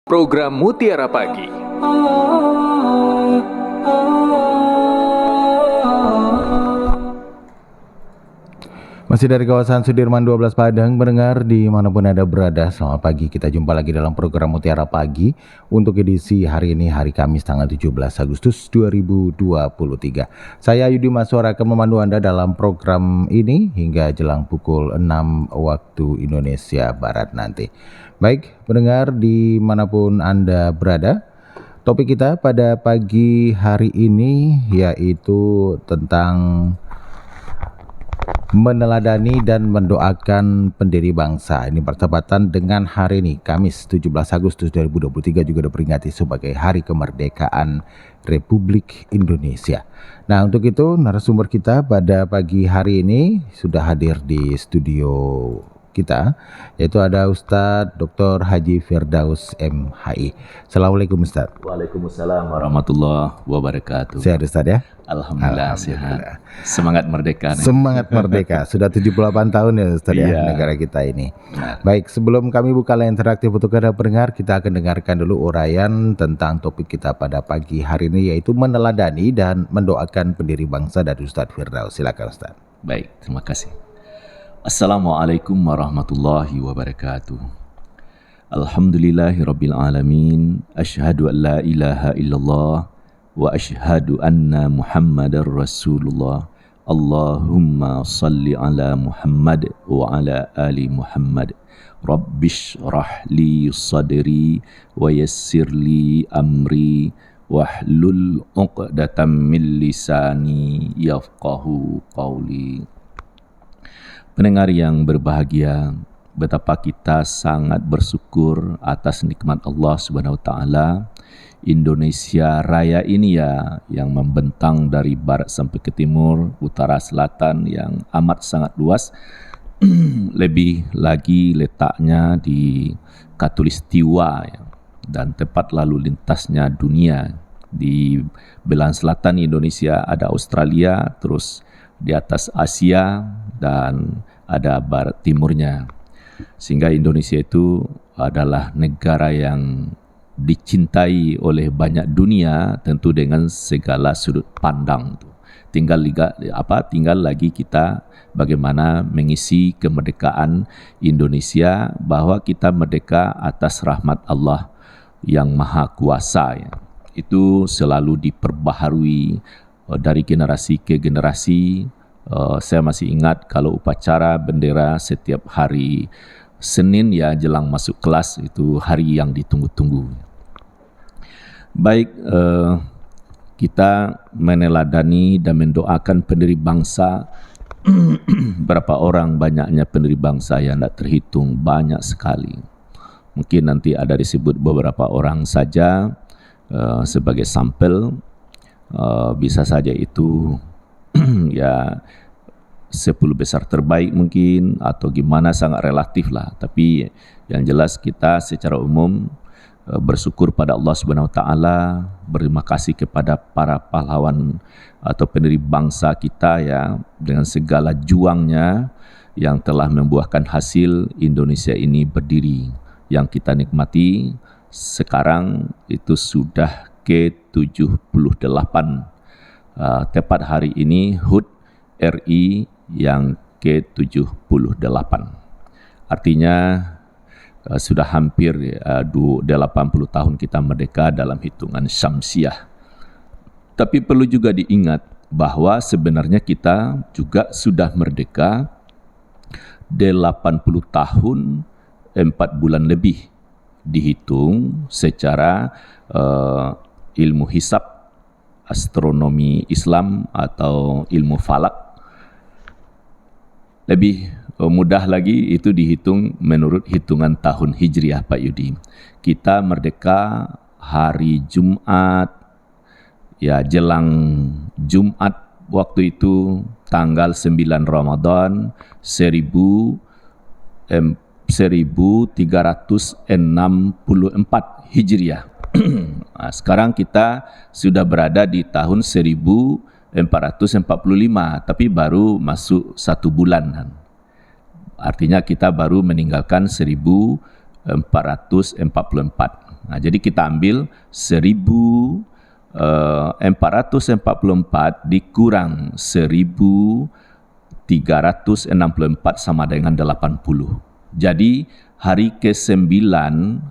Program Mutiara Pagi. Masih dari kawasan Sudirman 12 Padang, pendengar dimanapun Anda berada, selamat pagi. Kita jumpa lagi dalam program Mutiara Pagi untuk edisi hari ini, hari Kamis tanggal 17 Agustus 2023. Saya Yudi Maswara akan memandu Anda dalam program ini hingga jelang pukul 6 waktu Indonesia Barat nanti. Baik, pendengar dimanapun Anda berada, topik kita pada pagi hari ini yaitu tentang meneladani dan mendoakan pendiri bangsa. Ini bertepatan dengan hari ini, Kamis 17 Agustus 2023, juga diperingati sebagai Hari Kemerdekaan Republik Indonesia. Nah, untuk itu narasumber kita pada pagi hari ini sudah hadir di studio kita, yaitu ada Ustadz Dr. Haji Firdaus MHI. Assalamualaikum Ustadz. Waalaikumsalam warahmatullahi wabarakatuh. Sehat Ustadz ya? Alhamdulillah sehat. Semangat merdeka. Semangat merdeka. Sudah 78 tahun ya Ustadz ya, negara kita ini. Benar. Baik, sebelum kami buka layar interaktif untuk Anda pendengar, kita akan dengarkan dulu uraian tentang topik kita pada pagi hari ini, yaitu meneladani dan mendoakan pendiri bangsa dari Ustadz Firdaus. Silakan Ustadz. Baik, terima kasih. Assalamualaikum warahmatullahi wabarakatuh. Alhamdulillahirabbil alamin. Asyhadu an la ilaha illallah wa asyhadu anna Muhammadar Rasulullah. Allahumma salli ala Muhammad wa ala ali Muhammad. Rabbish shrah li sadri wa yassir li amri wahlul 'uqdatam min lisani yafqahu qawli. Pendengar yang berbahagia, betapa kita sangat bersyukur atas nikmat Allah Subhanahu wa taala. Indonesia Raya ini ya, yang membentang dari barat sampai ke timur, utara, selatan, yang amat sangat luas. Lebih lagi letaknya di Katulistiwa ya, dan tepat lalu lintasnya dunia. Di belahan selatan Indonesia ada Australia, terus di atas Asia, dan ada barat timurnya. Sehingga Indonesia itu adalah negara yang dicintai oleh banyak dunia, tentu dengan segala sudut pandang. Tinggal lagi kita bagaimana mengisi kemerdekaan Indonesia, bahwa kita merdeka atas rahmat Allah yang Maha Kuasa ya. Itu selalu diperbaharui dari generasi ke generasi. Saya masih ingat kalau upacara bendera setiap hari Senin ya, jelang masuk kelas, itu hari yang ditunggu-tunggu. Baik, kita meneladani dan mendoakan pendiri bangsa. Berapa orang banyaknya pendiri bangsa yang tidak terhitung, banyak sekali. Mungkin nanti ada disebut beberapa orang saja sebagai sampel. Bisa saja itu ya 10 besar terbaik mungkin, atau gimana, sangat relatif lah. Tapi yang jelas kita secara umum bersyukur pada Allah Subhanahu wa taala, berterima kasih kepada para pahlawan atau pendiri bangsa kita ya, dengan segala juangnya yang telah membuahkan hasil Indonesia ini berdiri, yang kita nikmati sekarang itu sudah ke-78. Tepat hari ini HUT RI yang ke-78. Artinya sudah hampir 80 tahun kita merdeka dalam hitungan Syamsiah. Tapi perlu juga diingat bahwa sebenarnya kita juga sudah merdeka 80 tahun 4 bulan lebih, dihitung secara ilmu hisab, astronomi Islam atau ilmu falak. Lebih mudah lagi itu dihitung menurut hitungan tahun Hijriah, Pak Yudi. Kita merdeka hari Jumat ya, jelang Jumat waktu itu tanggal 9 Ramadan 1364 Hijriah. Nah, sekarang kita sudah berada di tahun 1445, tapi baru masuk 1 bulan. Artinya kita baru meninggalkan 1444. Nah, jadi kita ambil 1444 dikurang 1364 sama dengan 80. Jadi hari ke-9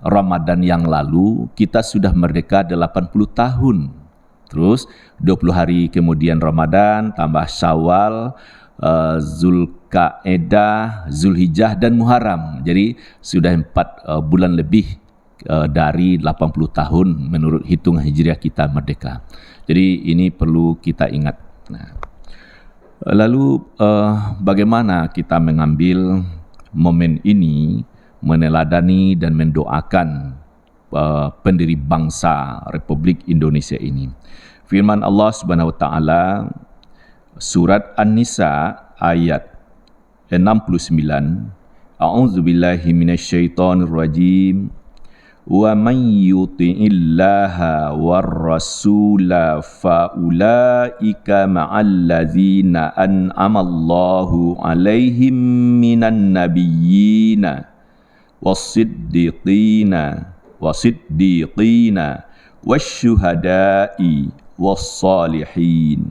Ramadan yang lalu kita sudah merdeka 80 tahun. Terus 20 hari kemudian Ramadan tambah Syawal, Zulqa'edah, Zulhijjah dan Muharram. Jadi sudah 4 bulan lebih dari 80 tahun menurut hitungan Hijriah kita merdeka. Jadi ini perlu kita ingat. Nah, lalu bagaimana kita mengambil momen ini meneladani dan mendoakan pendiri bangsa Republik Indonesia ini. Firman Allah Subhanahu wa taala surat An-Nisa ayat 69. A'udzubillahi minasyaitonir rajim. Wa man yuti'illaha war-rasula faulaika ma'allazina an'amallahu 'alaihim minan nabiyyina was-siddiqina wasyuhada'i was-salihin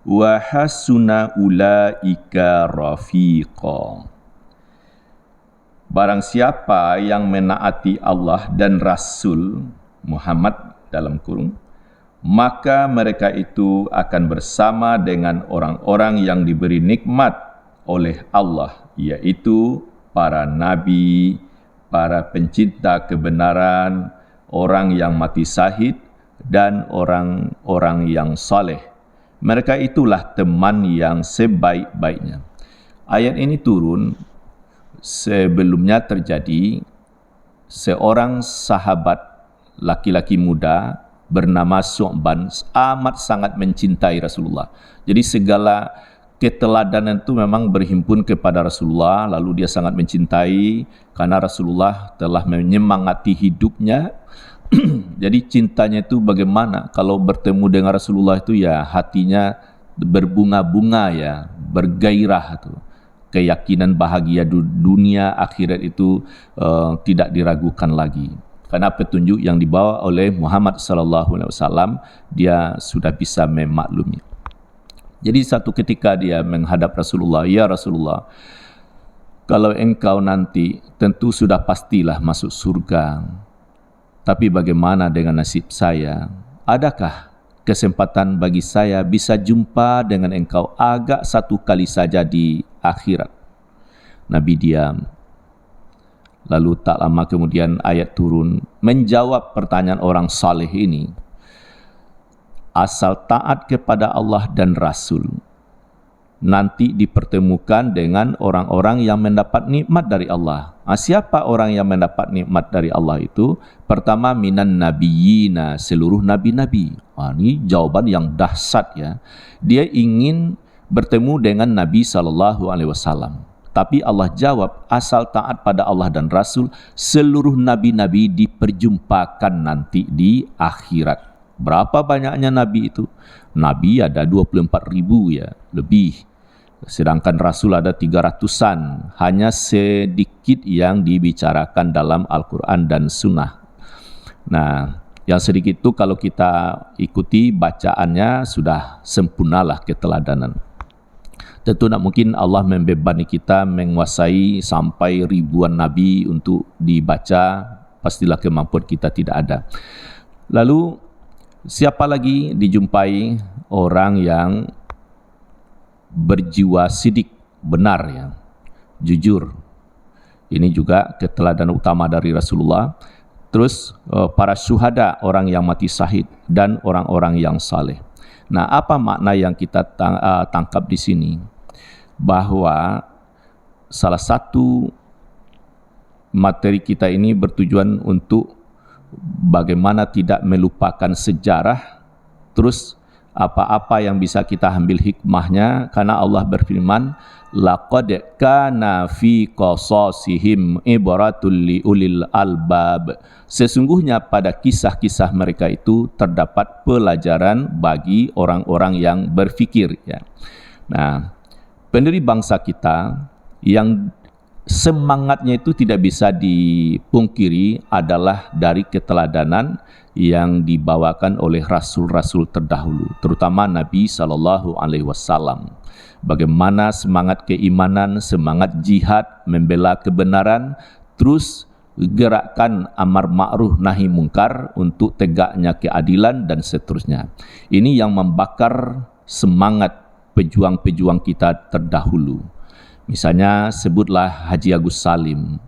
wa hasuna ulaika rafiqa. Barang siapa yang menaati Allah dan Rasul Muhammad dalam kurung, maka mereka itu akan bersama dengan orang-orang yang diberi nikmat oleh Allah, yaitu para nabi, para pencinta kebenaran, orang yang mati syahid, dan orang-orang yang saleh. Mereka itulah teman yang sebaik-baiknya. Ayat ini turun sebelumnya terjadi seorang sahabat laki-laki muda bernama Su'ban amat sangat mencintai Rasulullah. Jadi segala keteladanan itu memang berhimpun kepada Rasulullah, lalu dia sangat mencintai karena Rasulullah telah menyemangati hidupnya. Jadi cintanya itu bagaimana? Kalau bertemu dengan Rasulullah itu ya hatinya berbunga-bunga ya, bergairah itu. Keyakinan bahagia dunia akhirat itu tidak diragukan lagi. Karena petunjuk yang dibawa oleh Muhammad sallallahu alaihi wasallam dia sudah bisa memaklumi. Jadi satu ketika dia menghadap Rasulullah, "Ya Rasulullah, kalau engkau nanti tentu sudah pastilah masuk surga. Tapi bagaimana dengan nasib saya? Adakah kesempatan bagi saya bisa jumpa dengan engkau agak satu kali saja di akhirat?" Nabi diam. Lalu tak lama kemudian ayat turun menjawab pertanyaan orang saleh ini. Asal taat kepada Allah dan Rasul, nanti dipertemukan dengan orang-orang yang mendapat nikmat dari Allah. Siapa orang yang mendapat nikmat dari Allah itu? Pertama, minan nabiyyina, seluruh nabi-nabi. Ini jawaban yang dahsyat ya. Dia ingin bertemu dengan Nabi SAW. Tapi Allah jawab, asal taat pada Allah dan Rasul, seluruh nabi-nabi diperjumpakan nanti di akhirat. Berapa banyaknya nabi itu? Nabi ada 24.000 ya, lebih. Sedangkan Rasul ada 300-an. Hanya sedikit yang dibicarakan dalam Al-Quran dan Sunnah. Nah, yang sedikit itu kalau kita ikuti bacaannya sudah sempurnalah keteladanan. Tentu tak mungkin Allah membebani kita menguasai sampai ribuan nabi untuk dibaca, pastilah kemampuan kita tidak ada. Lalu siapa lagi dijumpai orang yang berjiwa sidik, benar ya, jujur. Ini juga keteladanan utama dari Rasulullah. Terus para syuhada, orang yang mati syahid, dan orang-orang yang saleh. Nah, apa makna yang kita tangkap di sini? Bahwa salah satu materi kita ini bertujuan untuk bagaimana tidak melupakan sejarah, terus apa-apa yang bisa kita ambil hikmahnya, karena Allah berfirman, laqad kana fi qasasihim ibratul liulil albab. Sesungguhnya pada kisah-kisah mereka itu terdapat pelajaran bagi orang-orang yang berfikir ya. Nah, pendiri bangsa kita yang semangatnya itu tidak bisa dipungkiri adalah dari keteladanan yang dibawakan oleh rasul-rasul terdahulu, terutama Nabi SAW. Bagaimana semangat keimanan, semangat jihad, membela kebenaran, terus gerakan amar ma'ruf nahi mungkar untuk tegaknya keadilan dan seterusnya. Ini yang membakar semangat pejuang-pejuang kita terdahulu. Misalnya sebutlah Haji Agus Salim,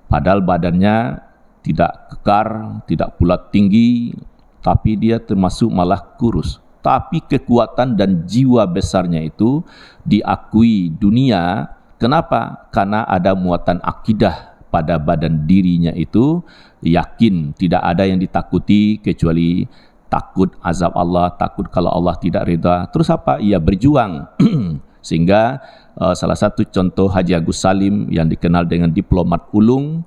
padahal badannya tidak kekar, tidak pula tinggi, tapi dia termasuk malah kurus. Tapi kekuatan dan jiwa besarnya itu diakui dunia. Kenapa? Karena ada muatan akidah pada badan dirinya itu, yakin tidak ada yang ditakuti kecuali takut azab Allah, takut kalau Allah tidak ridha. Terus apa? Ia berjuang. Sehingga salah satu contoh Haji Agus Salim yang dikenal dengan diplomat ulung,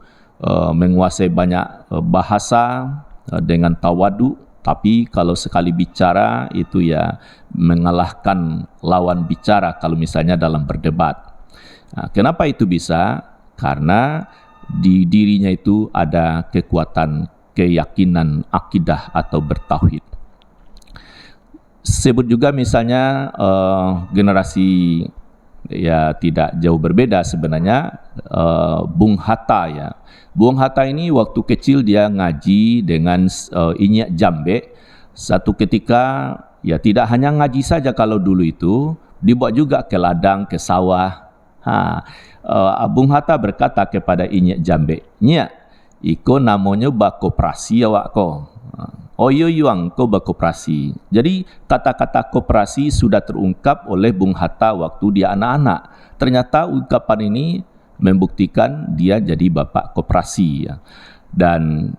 menguasai banyak bahasa dengan tawadu, tapi kalau sekali bicara itu ya mengalahkan lawan bicara kalau misalnya dalam berdebat. Nah, kenapa itu bisa? Karena di dirinya itu ada kekuatan keyakinan akidah atau bertauhid. Sebut juga misalnya generasi ya tidak jauh berbeda sebenarnya, Bung Hatta ya. Bung Hatta ini waktu kecil dia ngaji dengan Inyak Jambe. Satu ketika ya tidak hanya ngaji saja kalau dulu itu, dibawa juga ke ladang, ke sawah. Bung Hatta berkata kepada Inyak Jambe, "Nyak, iko namanya bakoperasi awak ko." "Oh iya yuang, ko bakoperasi." Jadi kata-kata koperasi sudah terungkap oleh Bung Hatta waktu dia anak-anak. Ternyata ungkapan ini membuktikan dia jadi bapak koperasi ya. Dan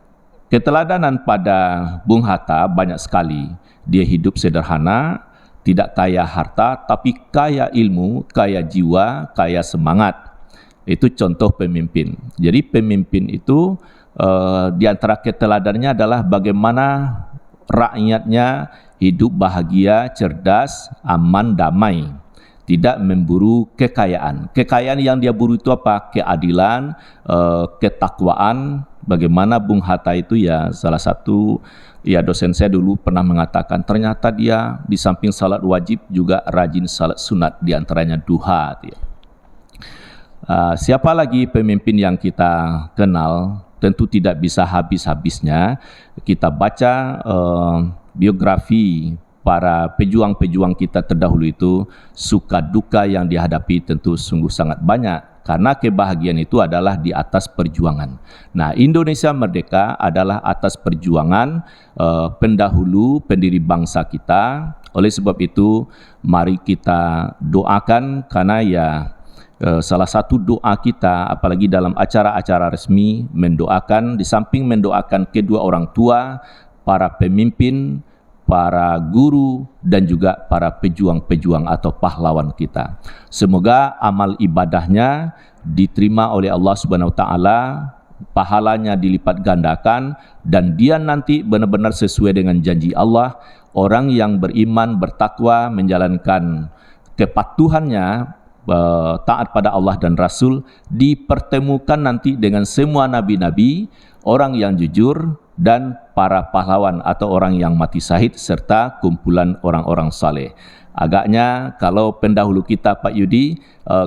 keteladanan pada Bung Hatta banyak sekali. Dia hidup sederhana, tidak kaya harta, tapi kaya ilmu, kaya jiwa, kaya semangat. Itu contoh pemimpin. Jadi pemimpin itu di antara keteladannya adalah bagaimana rakyatnya hidup bahagia, cerdas, aman, damai. Tidak memburu kekayaan. Kekayaan yang dia buru itu apa? Keadilan, ketakwaan. Bagaimana Bung Hatta itu ya salah satu ya dosen saya dulu pernah mengatakan ternyata dia di samping salat wajib juga rajin salat sunat, di antaranya duha. Siapa lagi pemimpin yang kita kenal? Tentu tidak bisa habis-habisnya kita baca biografi para pejuang-pejuang kita terdahulu itu. Suka duka yang dihadapi tentu sungguh sangat banyak, karena kebahagiaan itu adalah di atas perjuangan. Nah, Indonesia merdeka adalah atas perjuangan pendahulu pendiri bangsa kita. Oleh sebab itu mari kita doakan, karena ya salah satu doa kita apalagi dalam acara-acara resmi mendoakan, di samping mendoakan kedua orang tua, para pemimpin, para guru, dan juga para pejuang-pejuang atau pahlawan kita. Semoga amal ibadahnya diterima oleh Allah Subhanahu wa taala, pahalanya dilipat gandakan, dan dia nanti benar-benar sesuai dengan janji Allah. Orang yang beriman, bertakwa, menjalankan kepatuhannya, taat pada Allah dan Rasul, dipertemukan nanti dengan semua nabi-nabi, orang yang jujur, dan para pahlawan atau orang yang mati syahid, serta kumpulan orang-orang saleh. Agaknya kalau pendahulu kita Pak Yudi,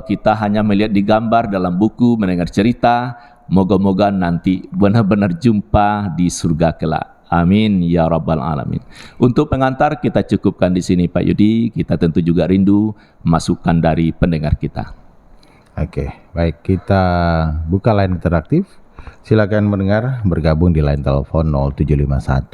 kita hanya melihat di gambar dalam buku, mendengar cerita. Moga-moga nanti benar-benar jumpa di surga kelak. Amin ya rabbal alamin. Untuk pengantar kita cukupkan di sini Pak Yudi. Kita tentu juga rindu masukan dari pendengar kita. Oke, baik, kita buka line interaktif. Silakan mendengar bergabung di line telepon 0751